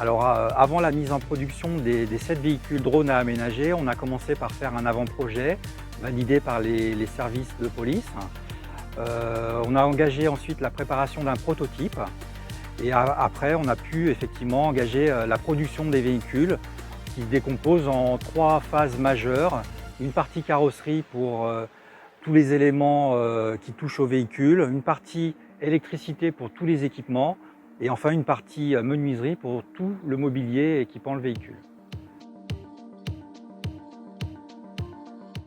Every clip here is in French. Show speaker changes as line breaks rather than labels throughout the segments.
Alors avant la mise en production des 7 véhicules drones à aménager, on a commencé par faire un avant-projet validé par les services de police. On a engagé ensuite la préparation d'un prototype et après on a pu effectivement engager la production des véhicules qui se décompose en 3 phases majeures. Une partie carrosserie pour tous les éléments qui touchent au véhicule, une partie électricité pour tous les équipements et enfin une partie menuiserie pour tout le mobilier équipant le véhicule.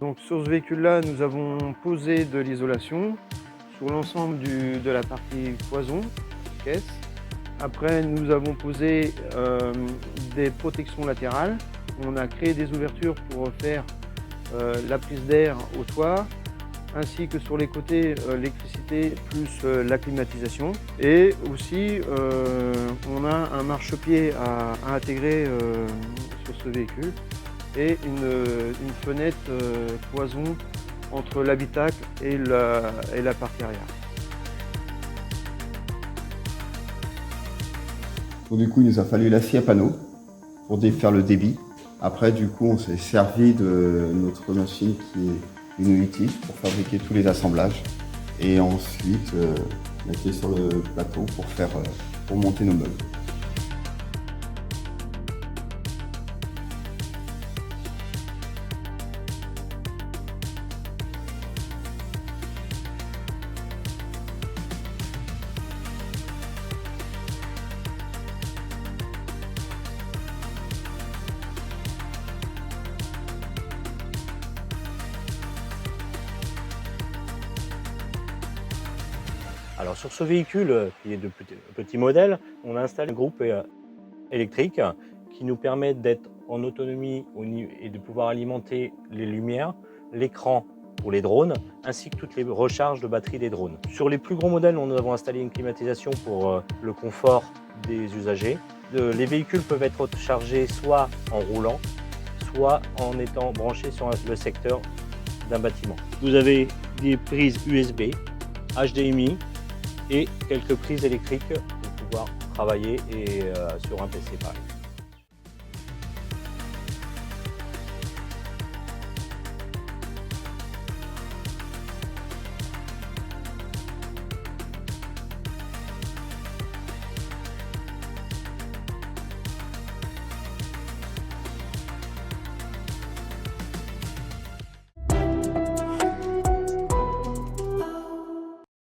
Donc sur ce véhicule-là, nous avons posé de l'isolation sur l'ensemble de la partie cloison, caisse. Après, nous avons posé des protections latérales. On a créé des ouvertures pour faire la prise d'air au toit, ainsi que sur les côtés l'électricité plus la climatisation. Et aussi, on a un marchepied à intégrer sur ce véhicule et une fenêtre cloison entre l'habitacle et la partie arrière.
Donc, du coup, il nous a fallu la scie à panneau pour faire le débit. Après, du coup, on s'est servi de notre machine qui est une Unity pour fabriquer tous les assemblages. Et ensuite, on était sur le plateau pour monter nos meubles.
Alors sur ce véhicule, qui est de petit modèle, on a installé un groupe électrique qui nous permet d'être en autonomie et de pouvoir alimenter les lumières, l'écran pour les drones, ainsi que toutes les recharges de batterie des drones. Sur les plus gros modèles, nous avons installé une climatisation pour le confort des usagers. Les véhicules peuvent être chargés soit en roulant, soit en étant branchés sur le secteur d'un bâtiment. Vous avez des prises USB, HDMI, et quelques prises électriques pour pouvoir travailler sur un PC par exemple.